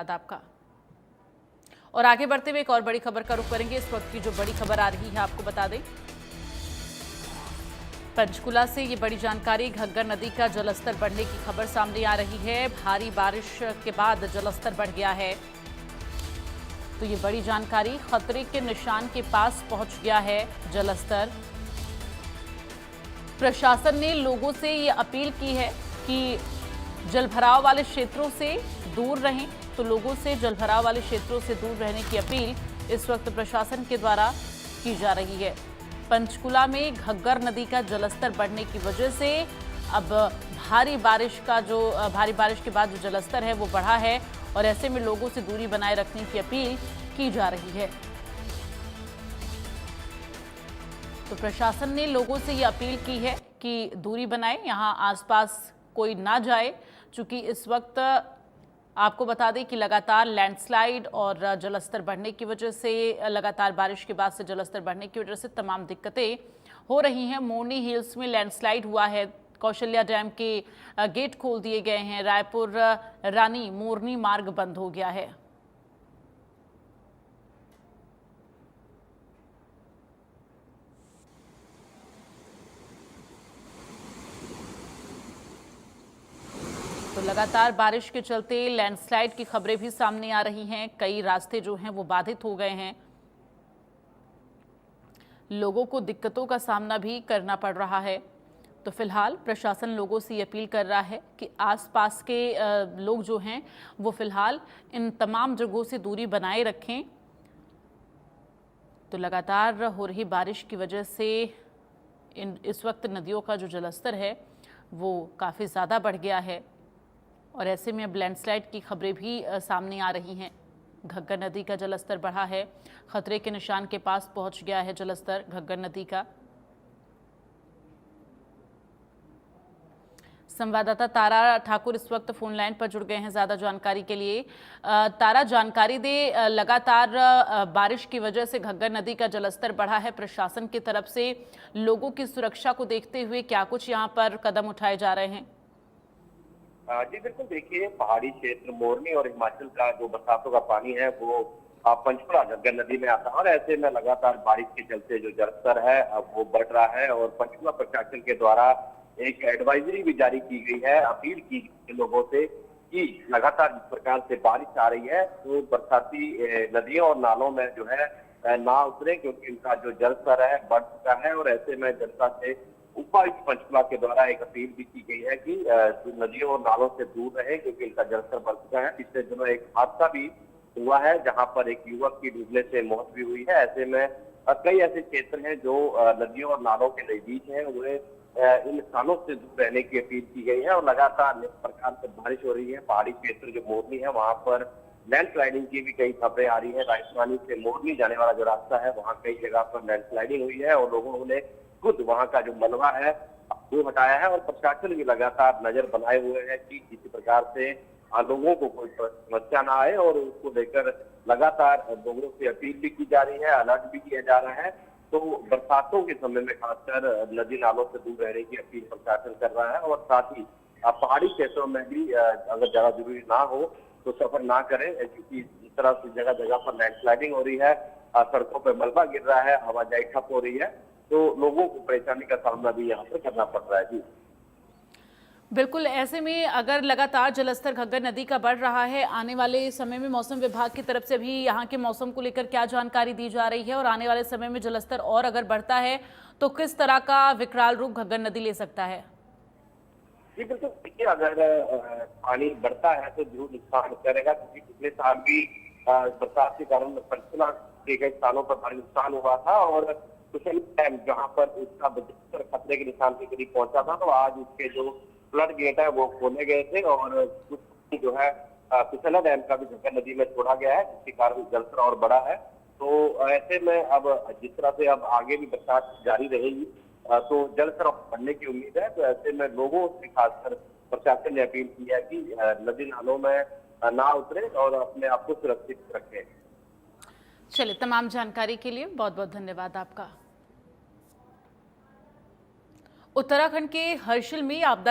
आपका। और आगे बढ़ते हुए एक और बड़ी खबर का रुख करेंगे। इस वक्त की जो बड़ी खबर आ रही है आपको बता दें, पंचकुला से ये बड़ी जानकारी। घग्गर नदी का जलस्तर बढ़ने की खबर सामने आ रही है। भारी बारिश के बाद जलस्तर बढ़ गया है, तो ये बड़ी जानकारी। खतरे के निशान के पास पहुंच गया है जलस्तर। प्रशासन ने लोगों से ये अपील की है कि जलभराव वाले क्षेत्रों से दूर रहें, तो लोगों से जलभराव वाले क्षेत्रों से दूर रहने की अपील इस वक्त प्रशासन के द्वारा की जा रही है। पंचकुला में घग्गर नदी का जलस्तर बढ़ने की वजह से अब भारी बारिश के बाद जो जलस्तर है वो बढ़ा है, और ऐसे में लोगों से दूरी बनाए रखने की अपील की जा रही है। तो प्रशासन ने लोगों से ये अपील की है कि दूरी बनाएं, यहां आसपास कोई ना जाए, क्योंकि इस वक्त आपको बता दें कि लगातार लैंडस्लाइड और जलस्तर बढ़ने की वजह से, लगातार बारिश के बाद से जलस्तर बढ़ने की वजह से तमाम दिक्कतें हो रही हैं। मोरनी हिल्स में लैंडस्लाइड हुआ है, कौशल्या डैम के गेट खोल दिए गए हैं, रायपुर रानी मोरनी मार्ग बंद हो गया है। तो लगातार बारिश के चलते लैंडस्लाइड की खबरें भी सामने आ रही हैं। कई रास्ते जो हैं वो बाधित हो गए हैं, लोगों को दिक्कतों का सामना भी करना पड़ रहा है। तो फिलहाल प्रशासन लोगों से ये अपील कर रहा है कि आसपास के लोग जो हैं वो फिलहाल इन तमाम जगहों से दूरी बनाए रखें। तो लगातार हो रही बारिश की वजह से इस वक्त नदियों का जो जलस्तर है वो काफ़ी ज़्यादा बढ़ गया है, और ऐसे में अब लैंडस्लाइड की खबरें भी सामने आ रही हैं। घग्गर नदी का जलस्तर बढ़ा है, खतरे के निशान के पास पहुंच गया है जलस्तर घग्गर नदी का। संवाददाता तारा ठाकुर इस वक्त फोन लाइन पर जुड़ गए हैं ज्यादा जानकारी के लिए। तारा, जानकारी दे, लगातार बारिश की वजह से घग्गर नदी का जलस्तर बढ़ा है। प्रशासन की तरफ से लोगों की सुरक्षा को देखते हुए क्या कुछ यहाँ पर कदम उठाए जा रहे हैं? जी बिल्कुल, देखिए पहाड़ी क्षेत्र मोरनी और हिमाचल का जो बरसातों का पानी है वो पंचकुला घग्गर नदी में आता है, और ऐसे में लगातार बारिश के चलते जो जलस्तर है अब वो बढ़ रहा है। और पंचकुला प्रशासन के द्वारा एक एडवाइजरी भी जारी की गई है, अपील की गई लोगों से कि लगातार जिस प्रकार से बारिश आ रही है तो बरसाती नदियों और नालों में जो है ना उतरे, क्योंकि इनका जो जलस्तर है बढ़ चुका है। और ऐसे में जनता से उपायुक्त पंचकुला के द्वारा एक अपील भी की गई है कि नदियों और नालों से दूर रहे, क्योंकि इनका जलस्तर बढ़ चुका है। पिछले दिनों एक हादसा भी हुआ है जहां पर एक युवक की डूबने से मौत भी हुई है। ऐसे में कई ऐसे क्षेत्र हैं जो नदियों और नालों के नजदीक हैं, उन्हें इन स्थानों से दूर रहने की अपील की गई है। और लगातार अनेक प्रकार से बारिश हो रही है। पहाड़ी क्षेत्र जो मोरनी है वहां पर लैंडस्लाइडिंग की भी कई खबरें आ रही है। राजस्थानी से मोरनी जाने वाला जो रास्ता है वहाँ कई जगह पर लैंडस्लाइडिंग हुई है, और लोगों ने खुद वहां का जो मलबा है वो हटाया है। और प्रशासन भी लगातार नजर बनाए हुए है कि किसी प्रकार से लोगों को कोई समस्या ना आए, और उसको लेकर लगातार लोगों से अपील भी की जा रही है, अलर्ट भी किया जा रहा है। तो बरसातों के समय में खासकर नदी नालों से दूर रहने की अपील प्रशासन कर रहा है। और साथ ही पहाड़ी क्षेत्रों में भी अगर ज्यादा जरूरी ना हो तो सफर ना करें, क्योंकि जिस तरह से जगह जगह पर लैंडस्लाइडिंग हो रही है, सड़कों पर मलबा गिर रहा है, आवाजाही ठप हो रही है, तो लोगों को परेशानी का सामना भी यहाँ पर करना पड़ रहा है। जी बिल्कुल, ऐसे में अगर लगातार जलस्तर घग्गर नदी का बढ़ रहा है, आने वाले समय में मौसम विभाग की तरफ से भी यहाँ के मौसम को लेकर क्या जानकारी दी जा रही है, और आने वाले समय में जलस्तर और अगर बढ़ता है तो किस तरह का विकराल रूप घग्गर नदी ले सकता है? जी बिल्कुल, देखिए अगर पानी बढ़ता है तो जरूर नुकसान करेगा, क्योंकि पिछले साल भी बरसात के कारण पंचकुला के कई स्थानों पर भारी नुकसान हुआ था। और कुशल डैम जहाँ पर उसका जलस्तर खतरे के निशान के करीब पहुंचा था, तो आज उसके जो फ्लड गेट है वो खोले गए थे, और कुछ जो है कुशला डैम का भी घग्गर नदी में छोड़ा गया है, जिसके कारण जलस्तर और बढ़ा है। तो ऐसे में अब जिस तरह से अब आगे भी बरसात जारी रहेगी तो जलस्तर बढ़ने की उम्मीद है। तो ऐसे में लोगों से खासकर प्रशासन ने अपील की है कि नदी नालों में ना उतरे और अपने आप को सुरक्षित रखें। चलिए, तमाम जानकारी के लिए बहुत बहुत धन्यवाद आपका। उत्तराखंड के हर्षिल में आपदा